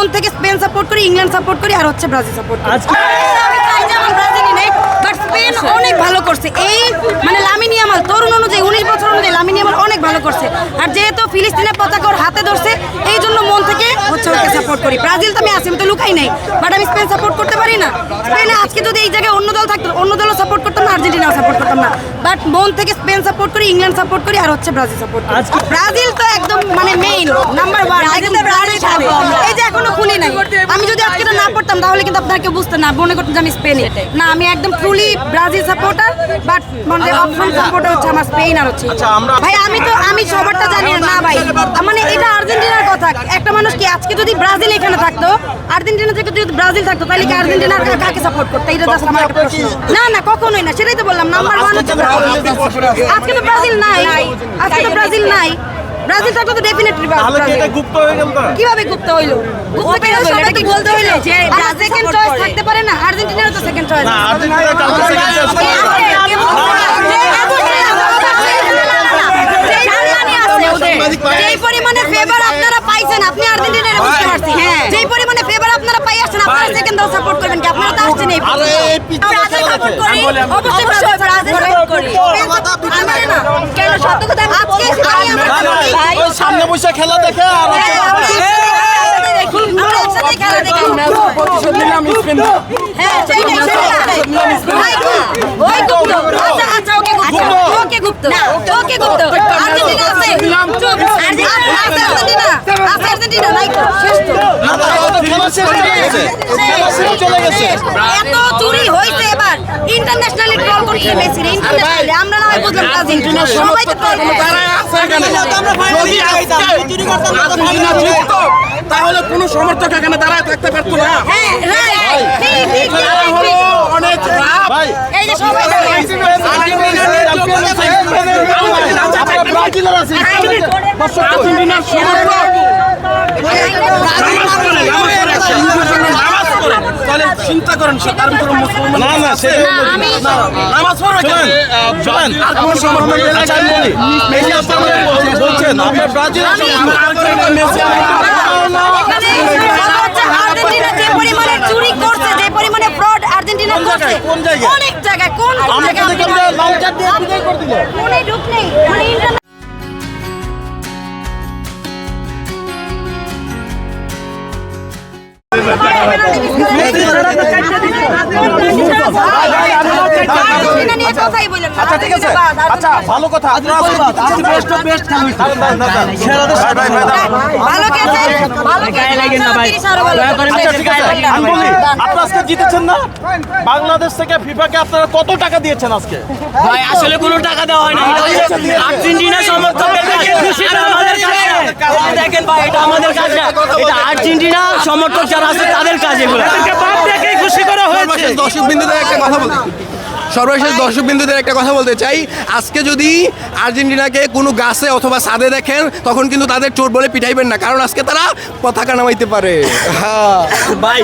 মন থেকে Spain support করি, ইংল্যান্ড সাপোর্ট করি, আর হচ্ছে ব্রাজিল সাপোর্ট করি। আমি চাই যে আমার ব্রাজিলই নেই, বাট স্পেন অনেক ভালো করছে। এই মানে লামিন ইয়ামাল তরুণ অনুযায়ী 19 বছর অনুযায়ী লামিন ইয়ামাল অনেক ভালো করছে। আর যেহেতু ফিলিস্তিনের পতাকা ওর হাতে ধরছে, এই জন্য মন থেকে হচ্ছে ওকে সাপোর্ট করি। ব্রাজিল তো আমি আছি, আমি তো লুকাই নাই, বাট আমি স্পেন সাপোর্ট করতে পারি না। স্পেনে আজকে যদি এই জায়গায় অন্য দল থাকতো, অন্য দলও সাপোর্ট করতাম না, আর্জেন্টিনাও সাপোর্ট করতাম না, বাট মন থেকে স্পেন সাপোর্ট করি, ইংল্যান্ড সাপোর্ট করি, আর হচ্ছে ব্রাজিল সাপোর্ট করি। ব্রাজিল তো একদম মানে মেইন নাম্বার 1। এই যে এখনো খুলি নাই, আমি যদি আজকে না পড়তাম তাহলে কিন্তু আপনারা কেউ বুঝতেন না, মনে করতেন যে আমি স্পেনে না। আমি একদম ট্রুলি ব্রাজিল সাপোর্টার, বাট মানে অপশন সাপোর্টার হচ্ছে আমার স্পেন আর হচ্ছে। ভাই আমি সবারটা জানি না ভাই, মানে এটা আর্জেন্টিনার কথা। একটা মানুষ কি আজকে যদি ব্রাজিল এখানে থাকতো, আর্জেন্টিনা থেকে যদি ব্রাজিল থাকতো, তাহলে কি আর্জেন্টিনার কাকে সাপোর্ট করতো? এটা জাস্ট আমার একটা প্রশ্ন। না না, কখনোই না, সেটাই তো বললাম নাম্বার 1 হচ্ছে ব্রাজিল। আজকে তো ব্রাজিল নাই, আজকে তো ব্রাজিল নাই। ব্রাজিল থাকলে তো ডেফিনেটলি কিভাবে গুপ্ত হইলো? গুপ্ত কেন সবাইকে বলতে হইলো যে সেকেন্ড চয়েস থাকতে পারে না? আর্জেন্টিনারও তো সেকেন্ড চয়েস। যেই পরিমাণে ফেভার আপনারা পাইছেন, আপনি আর্জেন্টিনার বুঝতে পারছি। হ্যাঁ, যেই পরিমাণে ফেভার আপনারা পাই আসছেন, আপনারা সেকেন্ড দল সাপোর্ট করবেন কি? আপনারা তো আসছেন এই ব্রাজিল সাপোর্ট করি, অবশ্যই ব্রাজিল সাপোর্ট করি। আমি না কেন সত্য কথা আজকে ভাই সামনে বসে খেলা দেখে আর আমরা একসাথে খেলা দেখি। প্রতিশোধ নিলাম স্পেন। হ্যাঁ, সেইটাই ভাই ওই গুপ্ত। আচ্ছা ওকে গুপ্ত, ওকে গুপ্ত, ওকে গুপ্ত। আর্জেন্টিনা আছে, চুপ। আর্জেন্টিনা আছে, আর্জেন্টিনা নাই তো, শেষ তো। খেলা শেষ হয়ে গেছে, খেলা শেষ চলে গেছে। এত চুরি হইছে এবার, ইন্টারন্যাশনালি ট্রল করছে মেসি। ইন্টারন্যাশনালি আমরা না হয় বুঝলাম ব্রাজিল, সবাই তো ট্রল করে। তাহলে কোন সমর্থক এখানে দাঁড়ায় থাকতে পারতো না। হ্যাঁ রাইট, ঠিক অনেক ভাই এই যে সবাই ব্রাজিলের আছে আর্জেন্টিনার সমর্থক তাহলে চিন্তা করেন তার ভিতরে মুসলমান না না সেটা নামাজ পড়বে কেন? চলেন আর কোন সমর্থক আচার বলি মেসি আপনারা বলছেন আমরা ব্রাজিল আর্জেন্টিনা যে পরিমাণে চুরি করছে, যে পরিমাণে ফ্রড আর্জেন্টিনা করছে অনেক জায়গায়, কোন জায়গায় লাল কার্ড দিয়ে বিদায় করে দিল। মনে ঢুক নেই মানে আচ্ছা ঠিক আছে, আচ্ছা ভালো কথা আপনারা বেস্ট অফ বেস্ট খেলা ভালো খেলছে, ভালো গায়ে লাগে না ভাই। আচ্ছা ঠিক আছে, আমি বলি আপনারা আজকে জিতেছেন না, বাংলাদেশ থেকে ফিফাকে আপনারা কত টাকা দিয়েছেন আজকে? ভাই আসলে কোনো টাকা দেওয়া হয় না, আর্জেন্টিনা সমর্থকদের কাছে খুশি না আমাদের কাছে। দেখেন ভাই, এটা আমাদের কাজ না, এটা আর্জেন্টিনা সমর্থক যারা আছে তাদের কাজ এগুলো। খুশি করা হয়েছে। সর্বশেষ দর্শকবৃন্দদের একটা কথা বলতে চাই, আজকে যদি আর্জেন্টিনাকে কোনো গাছে অথবা ছাদে দেখেন, তখন কিন্তু তাদের চোর বলে পিটাইবেন না, কারণ আজকে তারা পতাকা নামাইতে পারে। হ্যাঁ ভাই